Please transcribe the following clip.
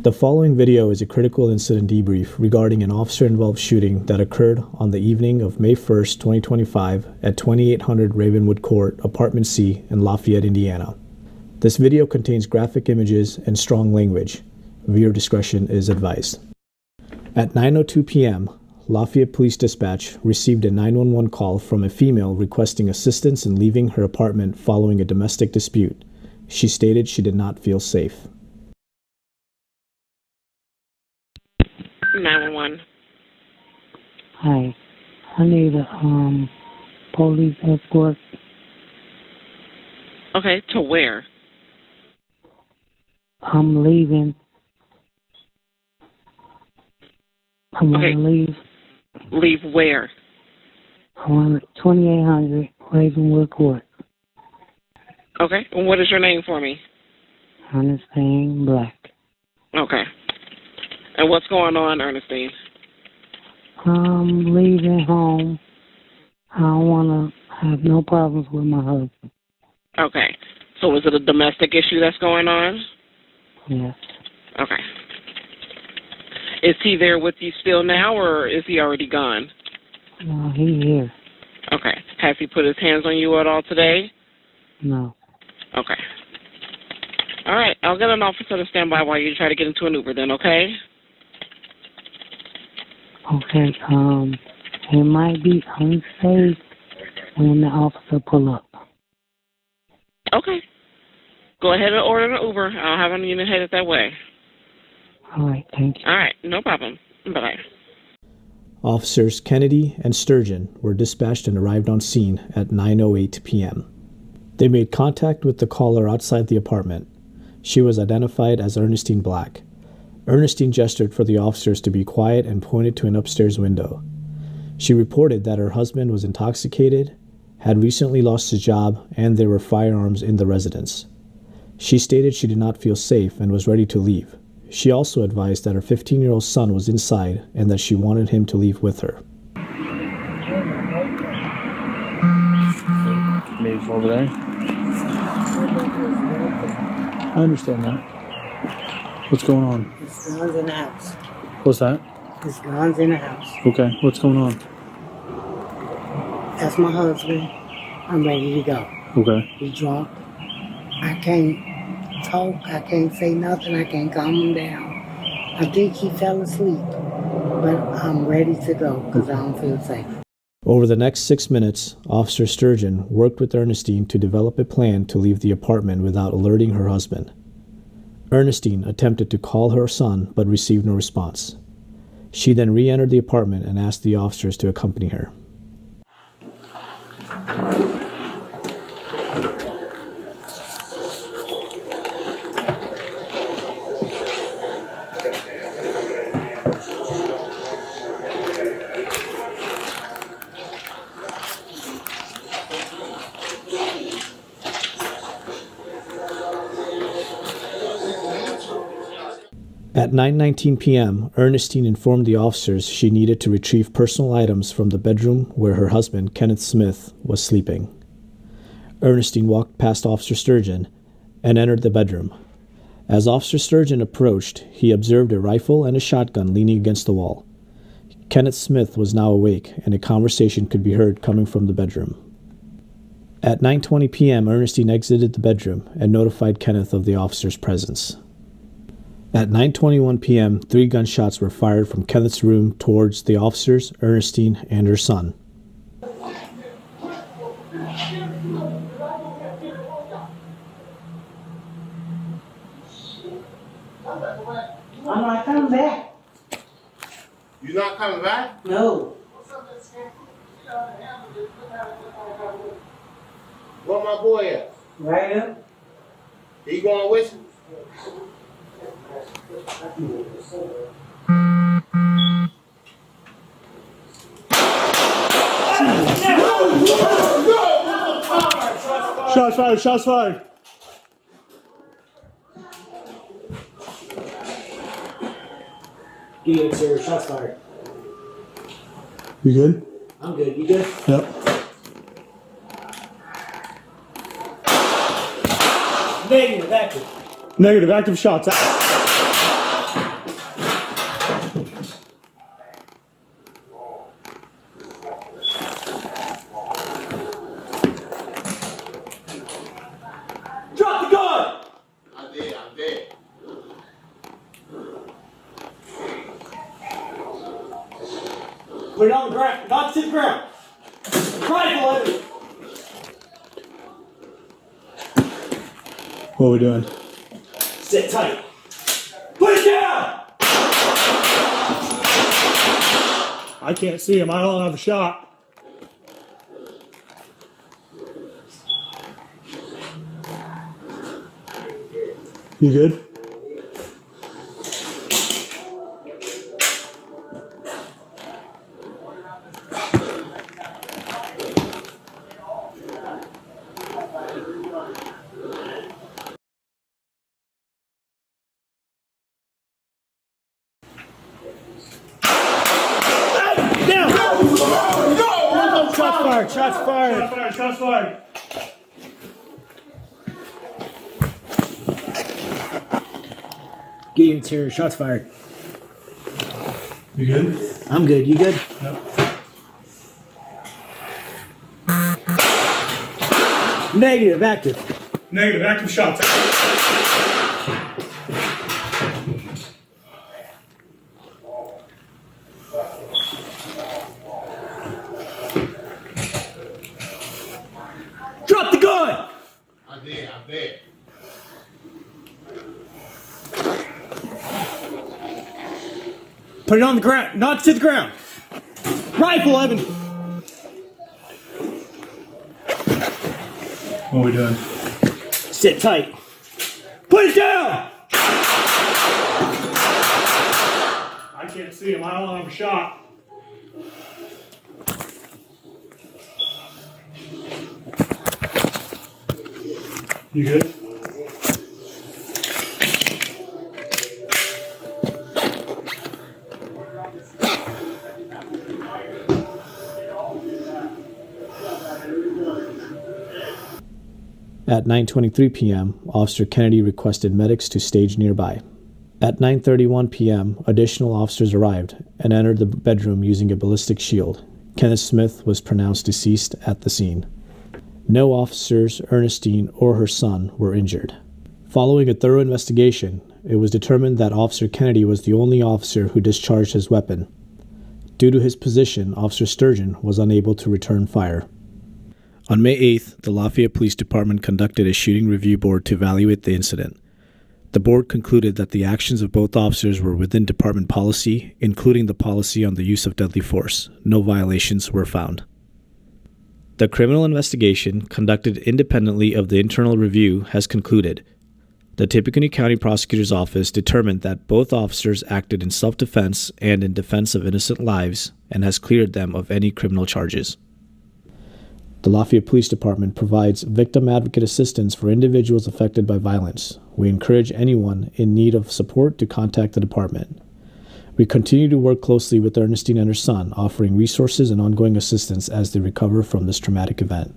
The following video is a critical incident debrief regarding an officer-involved shooting that occurred on the evening of May 1st, 2025 at 2800 Ravenwood Court, Apartment C in Lafayette, Indiana. This video contains graphic images and strong language. Viewer discretion is advised. At 9:02 p.m., Lafayette Police Dispatch received a 911 call from a female requesting assistance in leaving her apartment following a domestic dispute. She stated she did not feel safe. 911. Hi, I need a police escort. Okay, to where? I'm leaving. I want Okay. to leave. Leave where? I want 2800 Ravenwood Court. Okay, and what is your name for me? Ernestine Black. Okay. And what's going on, Ernestine? I'm leaving home. I don't want to have no problems with my husband. Okay. So is it a domestic issue that's going on? Yes. Okay. Is he there with you still now, or is he already gone? No, he here. Okay. Has he put his hands on you at all today? No. Okay. All right. I'll get an officer to stand by while you try to get into an Uber then, okay? Okay, it might be unsafe when the officer pull up. Okay. Go ahead and order an Uber. I'll have him unit headed that way. All right, thank you. All right. No problem. Bye-bye. Officers Kennedy and Sturgeon were dispatched and arrived on scene at 9:08 p.m. They made contact with the caller outside the apartment. She was identified as Ernestine Black. Ernestine gestured for the officers to be quiet and pointed to an upstairs window. She reported that her husband was intoxicated, had recently lost his job, and there were firearms in the residence. She stated she did not feel safe and was ready to leave. She also advised that her 15-year-old son was inside and that she wanted him to leave with her. Maybe over there. I understand that. What's going on? There's guns in the house. What's that? There's guns in the house. Okay, what's going on? That's my husband. I'm ready to go. Okay. He drunk. I can't talk. I can't say nothing. I can't calm him down. I think he fell asleep. But I'm ready to go because I don't feel safe. Over the next 6 minutes, Officer Sturgeon worked with Ernestine to develop a plan to leave the apartment without alerting her husband. Ernestine attempted to call her son but received no response. She then re-entered the apartment and asked the officers to accompany her. At 9:19 p.m., Ernestine informed the officers she needed to retrieve personal items from the bedroom where her husband, Kenneth Smith, was sleeping. Ernestine walked past Officer Sturgeon and entered the bedroom. As Officer Sturgeon approached, he observed a rifle and a shotgun leaning against the wall. Kenneth Smith was now awake, and a conversation could be heard coming from the bedroom. At 9:20 p.m., Ernestine exited the bedroom and notified Kenneth of the officer's presence. At 9:21 p.m., 3 gunshots were fired from Kenneth's room towards the officers, Ernestine, and her son. I'm not coming back. You not coming back? No. Where my boy at? Right up. He going with you? Shots fired, shots fired. Good, sir. Shots fired. You good? I'm good. You good? Yep. Negative, active. Negative, active shots. Put it on the ground. Not to the ground. Rifle it. What are we doing? Sit tight. Put it down! I can't see him. I don't have a shot. You good? Shots fired! Shots fired! Shots fired! Shots fired! Get units here. Shots fired. You good? I'm good. You good? Yep. Negative. Active. Negative. Active shots. Drop the gun! I'm dead. Put it on the ground. Not to the ground. Rifle, Evan. What are we doing? Sit tight. Put it down! I can't see him. I don't have a shot. You good? At 9:23 p.m., Officer Kennedy requested medics to stage nearby. At 9:31 p.m., additional officers arrived and entered the bedroom using a ballistic shield. Kenneth Smith was pronounced deceased at the scene. No officers, Ernestine or her son, were injured. Following a thorough investigation, it was determined that Officer Kennedy was the only officer who discharged his weapon. Due to his position, Officer Sturgeon was unable to return fire. On May 8th, the Lafayette Police Department conducted a shooting review board to evaluate the incident. The board concluded that the actions of both officers were within department policy, including the policy on the use of deadly force. No violations were found. The criminal investigation, conducted independently of the internal review, has concluded. The Tippecanoe County Prosecutor's Office determined that both officers acted in self-defense and in defense of innocent lives and has cleared them of any criminal charges. The Lafayette Police Department provides victim advocate assistance for individuals affected by violence. We encourage anyone in need of support to contact the department. We continue to work closely with Ernestine and her son, offering resources and ongoing assistance as they recover from this traumatic event.